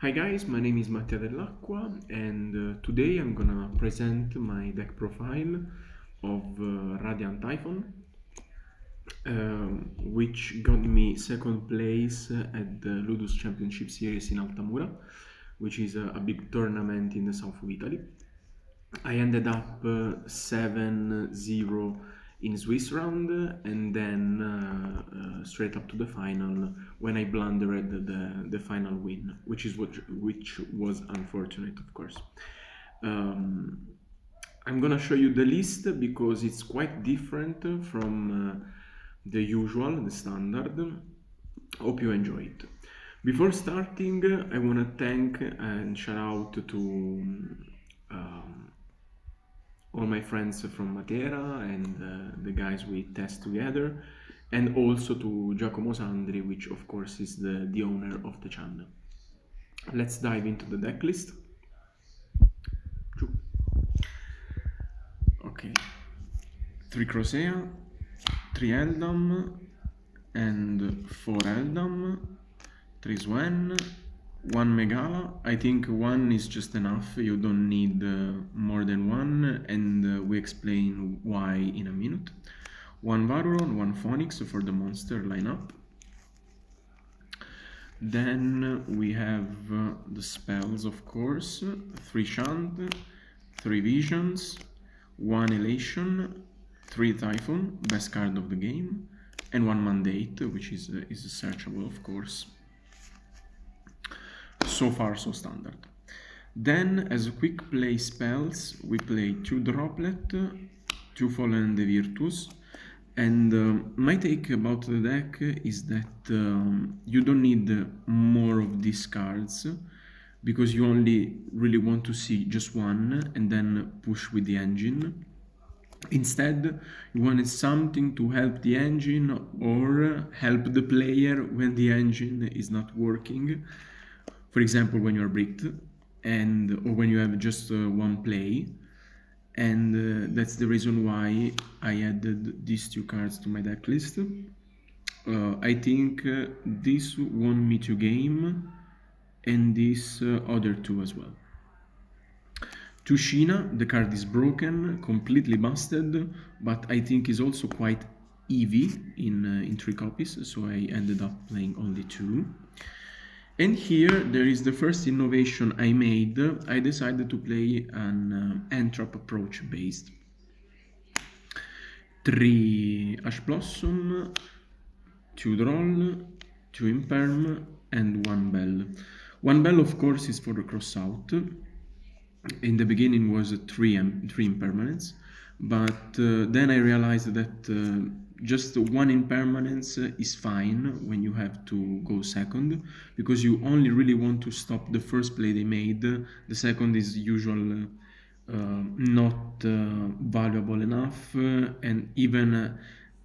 Hi guys, my name is Mattia Dell'acqua and today I'm gonna present my deck profile of Radiant Typhoon, which got me second place at the Ludus Championship Series in Altamura, which is a big tournament in the south of Italy. I ended up 7-0 in Swiss round and then straight up to the final when I blundered the final win, which was unfortunate, of course. I'm gonna show you the list because it's quite different from the usual, the standard. Hope you enjoy it. Before starting, I want to thank and shout out to all my friends from Matera and the guys we test together, and also to Giacomo Sandri, which of course is the owner of the channel. Let's dive into the deck list. Okay, 3 Crosea, 3 Eldam, and 4 Eldam, 3 Swen, 1 Megala. I think 1 is just enough, you don't need more than 1, and we explain why in a minute. 1 Varuron, 1 Phoenix for the monster lineup. Then we have the spells, of course, 3 Shant, 3 Visions, 1 Elation, 3 Typhoon, best card of the game, and 1 Mandate, which is searchable, of course. So far, so standard. Then, as quick play spells, we play 2 Droplet, 2 Fallen the Virtus, and my take about the deck is that you don't need more of these cards because you only really want to see just one and then push with the engine. Instead, you wanted something to help the engine or help the player when the engine is not working. For example, when you're bricked or when you have just one play. And that's the reason why I added these 2 cards to my deck list. I think this won me 2 games and this other 2 as well. To Sheena, the card is broken, completely busted, but I think is also quite EV in 3 copies, so I ended up playing only 2. And here there is the first innovation I made. I decided to play an Entrap approach based. 3 Ash Blossom, 2 Droll, 2 Imperm, and 1 Bell. 1 Bell, of course, is for the cross out. In the beginning was 3 impermanents, but then I realized that just 1 impermanence is fine when you have to go second, because you only really want to stop the first play they made. The second is usually not valuable enough, and even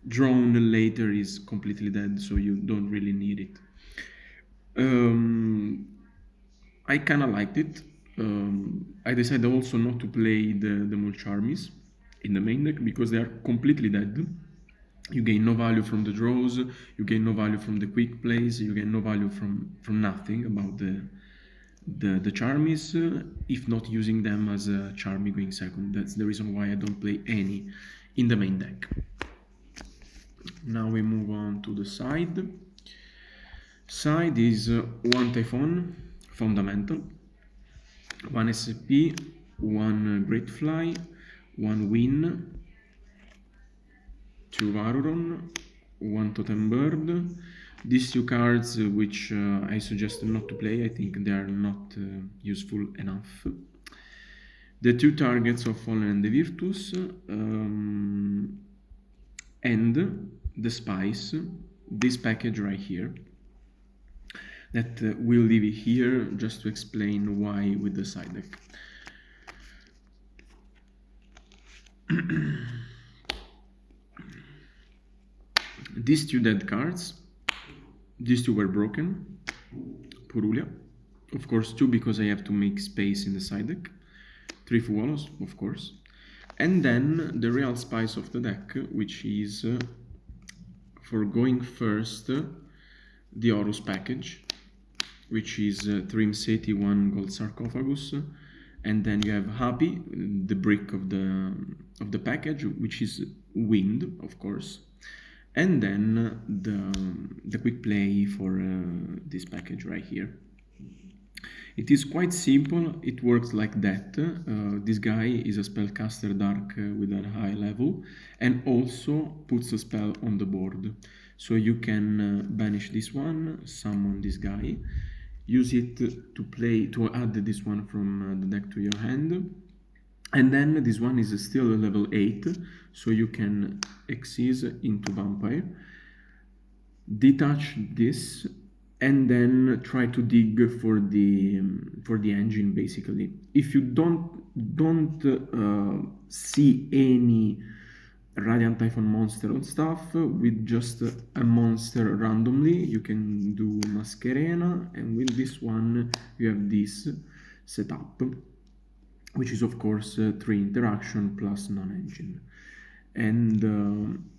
drawn later is completely dead, so you don't really need it. I kind of liked it. I decided also not to play the Mulch armies in the main deck because they are completely dead. You gain no value from the draws, you gain no value from the quick plays, you gain no value from nothing about the Charmies, if not using them as a Charmy going second. That's the reason why I don't play any in the main deck. Now we move on to the side. Side is 1 Typhoon, fundamental, 1 SCP, 1 Great Fly, 1 Win, 2 Varuron, 1 Totem Bird. These 2 cards which I suggest not to play, I think they are not useful enough. The 2 targets of Fallen and the Virtus, and the Spice, this package right here, that we'll leave it here just to explain why with the side deck. These 2 dead cards, these 2 were broken. Purulia, of course 2 because I have to make space in the side deck. 3 Fuolos, of course. And then the real spice of the deck, which is for going first, the Horus package. which is 3 Imseti, 1 Gold Sarcophagus, and then you have Happy, the brick of the package, which is Wind, of course, and then the quick play for this package right here. It is quite simple, it works like that. This guy is a spellcaster dark with a high level and also puts a spell on the board. So you can banish this one, summon this guy, use it to add this one from the deck to your hand. And then this one is still level 8, so you can exceed into Vampire, detach this, and then try to dig for the engine, basically. If you don't see any Radiant Typhoon monster or stuff, with just a monster randomly, you can do Masquerena, and with this one you have this setup, which is of course 3 interaction plus non-engine. And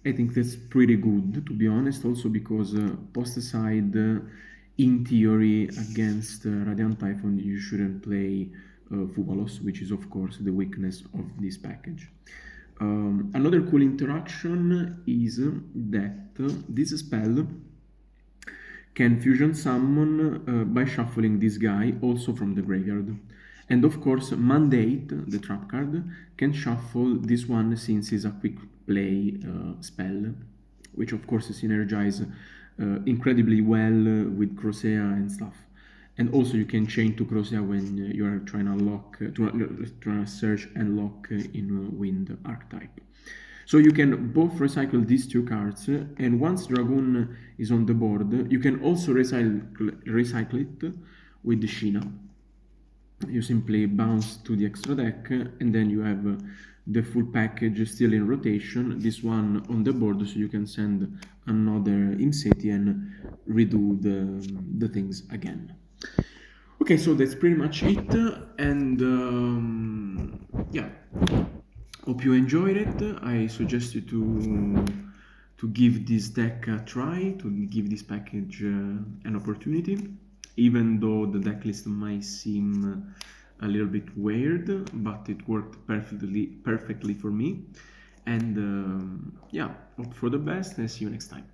I think that's pretty good, to be honest, also because post side, in theory, against Radiant Typhoon, you shouldn't play Fuvalos, which is of course the weakness of this package. Another cool interaction is that this spell can fusion summon by shuffling this guy also from the graveyard. And of course, Mandate, the trap card, can shuffle this one since it's a quick play spell, which of course synergizes incredibly well with Crocea and stuff. And also you can chain to Crocea when you are trying to unlock, trying to search and lock in Wind archetype. So you can both recycle these 2 cards, and once Dragoon is on the board, you can also recycle it with the Sheena. You simply bounce to the extra deck, and then you have the full package still in rotation, this one on the board, so you can send another Imseti and redo the things again. Okay, so that's pretty much it, and yeah, hope you enjoyed it. I suggest you to give this deck a try, to give this package an opportunity, even though the deck list might seem a little bit weird, but it worked perfectly for me. And yeah, hope for the best and see you next time.